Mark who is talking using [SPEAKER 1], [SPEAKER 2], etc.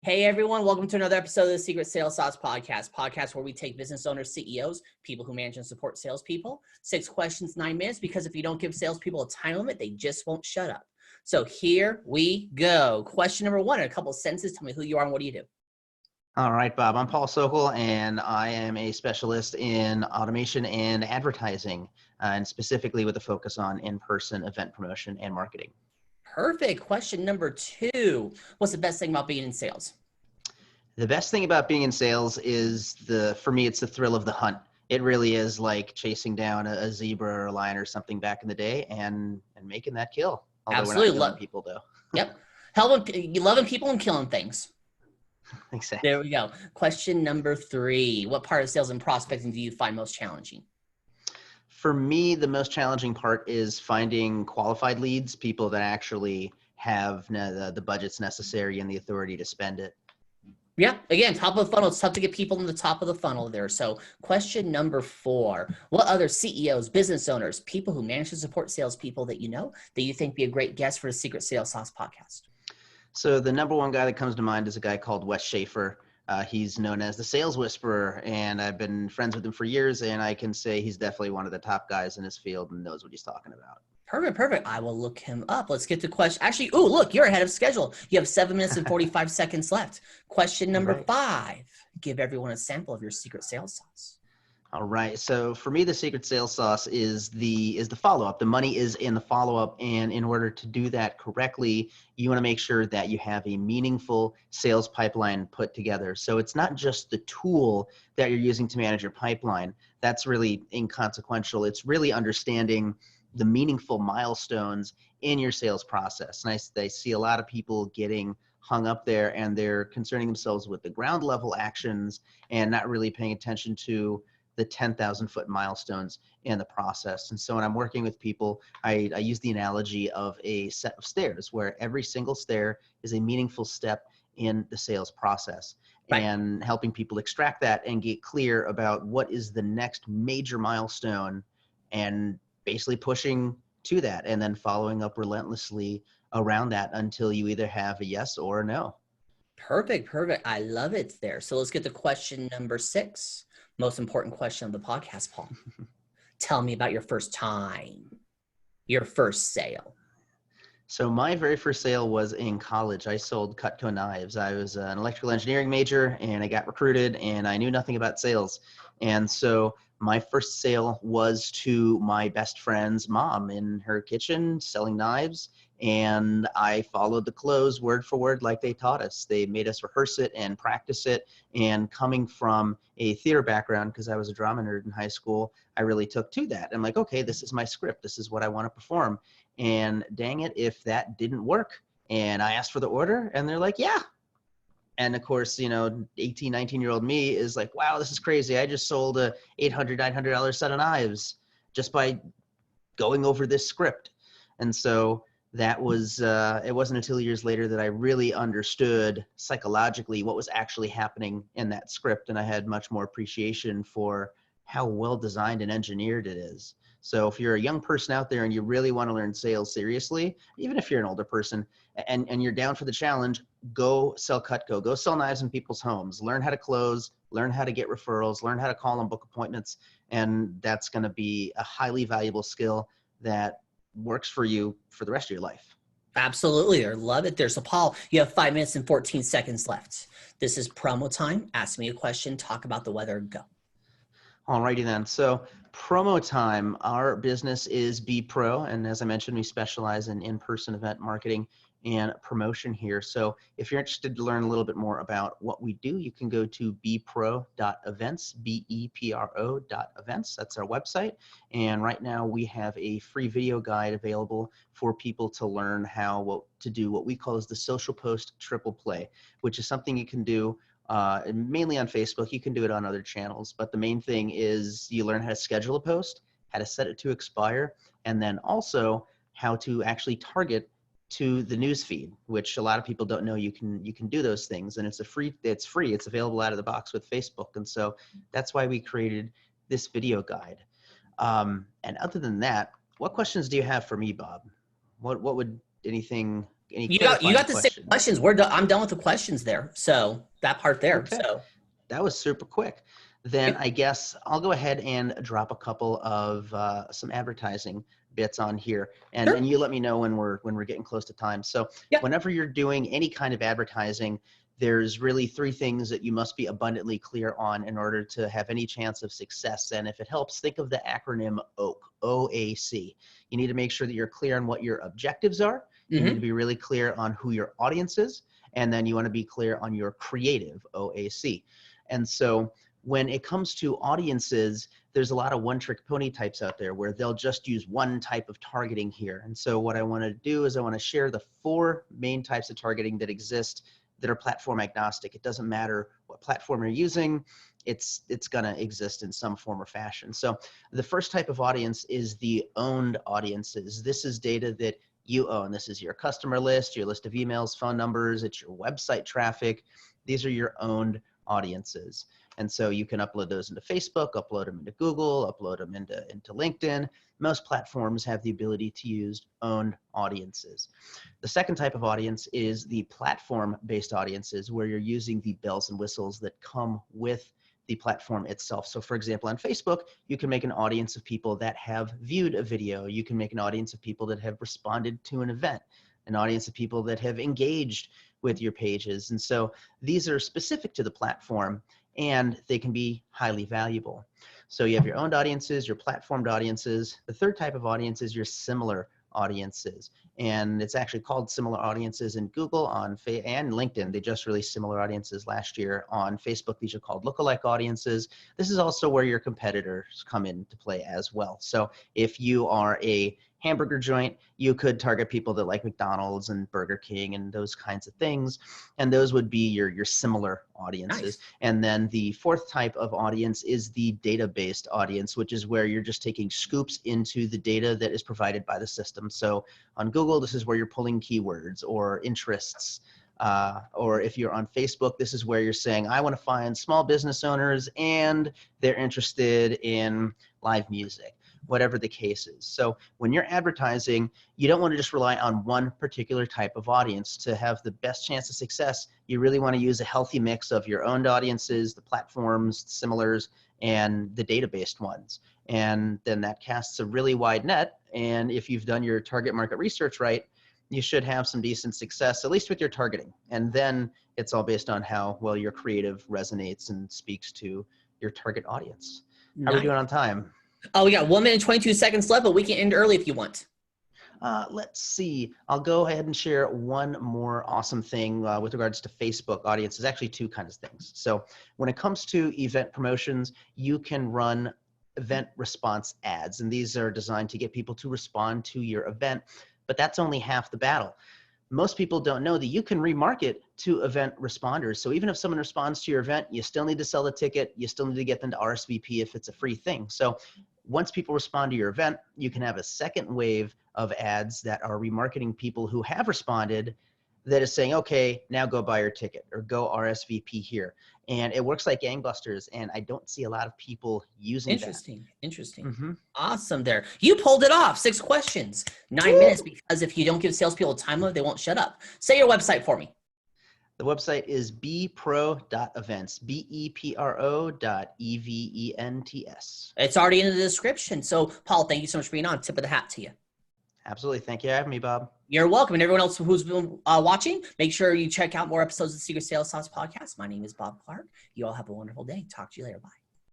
[SPEAKER 1] Hey everyone, welcome to another episode of the Secret Sales Sauce podcast where we take business owners, CEOs, people who manage and support salespeople. 6 questions, 9 minutes, because if you don't give salespeople a time limit, they just won't shut up. So here we go. Question number 1, in a couple of sentences, tell me who you are and what do you do?
[SPEAKER 2] All right, Bob, I'm Paul Sokol, and I am a specialist in automation and advertising, and specifically with a focus on in-person event promotion and marketing.
[SPEAKER 1] Perfect. Question number 2, what's the best thing about being in sales?
[SPEAKER 2] The best thing about being in sales is for me, it's the thrill of the hunt. It really is like chasing down a zebra or a lion or something back in the day and making that kill. Although
[SPEAKER 1] Absolutely.
[SPEAKER 2] we're not killing people though.
[SPEAKER 1] Yep. Loving people and killing things.
[SPEAKER 2] Exactly.
[SPEAKER 1] There we go. Question number 3, what part of sales and prospecting do you find most challenging?
[SPEAKER 2] For me, the most challenging part is finding qualified leads, people that actually have the budgets necessary and the authority to spend it.
[SPEAKER 1] Yeah, again, top of the funnel. It's tough to get people in the top of the funnel there. So question number 4, what other CEOs, business owners, people who manage to support salespeople that you think be a great guest for the Secret Sales Sauce podcast?
[SPEAKER 2] So the number one guy that comes to mind is a guy called Wes Schaefer. He's known as the sales whisperer, and I've been friends with him for years, and I can say he's definitely one of the top guys in his field and knows what he's talking about.
[SPEAKER 1] Perfect. I will look him up. Let's get to question. Actually, look, you're ahead of schedule. You have 7 minutes and 45 seconds left. Question number 5. Give everyone a sample of your secret sales sauce.
[SPEAKER 2] All right. So for me, the secret sales sauce is the follow-up. The money is in the follow-up. And in order to do that correctly, you want to make sure that you have a meaningful sales pipeline put together. So it's not just the tool that you're using to manage your pipeline. That's really inconsequential. It's really understanding the meaningful milestones in your sales process. And I see a lot of people getting hung up there, and they're concerning themselves with the ground level actions and not really paying attention to the 10,000 foot milestones in the process. And so when I'm working with people, I use the analogy of a set of stairs where every single stair is a meaningful step in the sales process. Right. And helping people extract that and get clear about what is the next major milestone and basically pushing to that and then following up relentlessly around that until you either have a yes or a no.
[SPEAKER 1] Perfect. I love it there. So let's get to question number 6. Most important question of the podcast, Paul. Tell me about your first time, your first sale.
[SPEAKER 2] So my very first sale was in college. I sold Cutco knives. I was an electrical engineering major, and I got recruited, and I knew nothing about sales. And so my first sale was to my best friend's mom in her kitchen selling knives. And I followed the close word for word like they taught us. They made us rehearse it and practice it. And coming from a theater background, because I was a drama nerd in high school, I really took to that. I'm like, okay, this is my script. This is what I want to perform. And dang it, if that didn't work. And I asked for the order, and they're like, yeah. And of course, 18, 19-year-old me is like, wow, this is crazy. I just sold a $800, $900 set of knives just by going over this script. And so that was, it wasn't until years later that I really understood psychologically what was actually happening in that script. And I had much more appreciation for how well designed and engineered it is. So if you're a young person out there and you really want to learn sales seriously, even if you're an older person and you're down for the challenge, go sell Cutco, go sell knives in people's homes, learn how to close, learn how to get referrals, learn how to call and book appointments. And that's going to be a highly valuable skill that works for you for the rest of your life.
[SPEAKER 1] Absolutely. I love it there. So Paul, you have 5 minutes and 14 seconds left. This is promo time. Ask me a question, talk about the weather, go.
[SPEAKER 2] Alrighty then. So promo time, our business is Be Pro. And as I mentioned, we specialize in in-person event marketing and promotion here. So if you're interested to learn a little bit more about what we do, you can go to bepro.events, BEPRO.events. That's our website. And right now we have a free video guide available for people to learn how to do what we call as the social post triple play, which is something you can do mainly on Facebook. You can do it on other channels, but the main thing is you learn how to schedule a post, how to set it to expire, and then also how to actually target to the news feed, which a lot of people don't know you can do those things. And it's free. It's available out of the box with Facebook. And so that's why we created this video guide. And other than that, what questions do you have for me, Bob? What would anything any
[SPEAKER 1] You got
[SPEAKER 2] clarifying
[SPEAKER 1] the 6
[SPEAKER 2] questions?
[SPEAKER 1] questions. I'm done with the questions there. So that part there.
[SPEAKER 2] Okay.
[SPEAKER 1] So
[SPEAKER 2] That was super quick. Then
[SPEAKER 1] yeah.
[SPEAKER 2] I guess I'll go ahead and drop a couple of some advertising bits on here, and
[SPEAKER 1] Sure.
[SPEAKER 2] you let me know when we're getting close to time. So
[SPEAKER 1] Yeah.
[SPEAKER 2] whenever you're doing any kind of advertising, there's really 3 things that you must be abundantly clear on in order to have any chance of success. And if it helps, think of the acronym OAK, OAC. You need to make sure that you're clear on what your objectives are. You need to be really clear on who your audience is, and then you want to be clear on your creative, OAC. And so when it comes to audiences, there's a lot of one-trick pony types out there where they'll just use one type of targeting here. And so what I want to do is I want to share the 4 main types of targeting that exist that are platform agnostic. It doesn't matter what platform you're using, it's going to exist in some form or fashion. So the first type of audience is the owned audiences. This is data that you own. This is your customer list, your list of emails, phone numbers, it's your website traffic. These are your owned audiences. And so you can upload those into Facebook, upload them into Google, upload them into LinkedIn. Most platforms have the ability to use owned audiences. The second type of audience is the platform-based audiences, where you're using the bells and whistles that come with the platform itself. So for example, on Facebook, you can make an audience of people that have viewed a video. You can make an audience of people that have responded to an event, an audience of people that have engaged with your pages. And so these are specific to the platform, and they can be highly valuable. So you have your owned audiences, your platformed audiences. The third type of audience is your similar audiences. And it's actually called similar audiences in Google and LinkedIn. They just released similar audiences last year. On Facebook, these are called lookalike audiences. This is also where your competitors come into play as well. So if you are a hamburger joint, you could target people that like McDonald's and Burger King and those kinds of things. And those would be your similar audiences.
[SPEAKER 1] Nice.
[SPEAKER 2] And then the fourth type of audience is the data-based audience, which is where you're just taking scoops into the data that is provided by the system. So on Google, this is where you're pulling keywords or interests. Or if you're on Facebook, this is where you're saying, I want to find small business owners and they're interested in live music, whatever the case is. So when you're advertising, you don't want to just rely on one particular type of audience. To have the best chance of success, you really want to use a healthy mix of your owned audiences, the platforms, the similars, and the data-based ones. And then that casts a really wide net. And if you've done your target market research right, you should have some decent success, at least with your targeting. And then it's all based on how well your creative resonates and speaks to your target audience. How are we
[SPEAKER 1] Nice.
[SPEAKER 2] doing on time?
[SPEAKER 1] Oh, we got 1 minute and 22 seconds left, but we can end early if you want.
[SPEAKER 2] Let's see. I'll go ahead and share one more awesome thing with regards to Facebook audiences. Actually, 2 kinds of things. So when it comes to event promotions, you can run event response ads, and these are designed to get people to respond to your event, but that's only half the battle. Most people don't know that you can remarket to event responders. So even if someone responds to your event, you still need to sell the ticket. You still need to get them to RSVP if it's a free thing. So once people respond to your event, you can have a second wave of ads that are remarketing people who have responded, that is saying, okay, now go buy your ticket or go RSVP here. And it works like gangbusters, and I don't see a lot of people using
[SPEAKER 1] Interesting. Interesting.
[SPEAKER 2] Mm-hmm.
[SPEAKER 1] Awesome there. You pulled it off. 6 questions, 9 minutes, because if you don't give salespeople time limit, they won't shut up. Say your website for me.
[SPEAKER 2] The website is bepro.events, BEPRO.EVENTS.
[SPEAKER 1] It's already in the description. So, Paul, thank you so much for being on. Tip of the hat to you.
[SPEAKER 2] Absolutely. Thank you for having me, Bob.
[SPEAKER 1] You're welcome. And everyone else who's been watching, make sure you check out more episodes of the Secret Sales Sauce podcast. My name is Bob Clark. You all have a wonderful day. Talk to you later. Bye.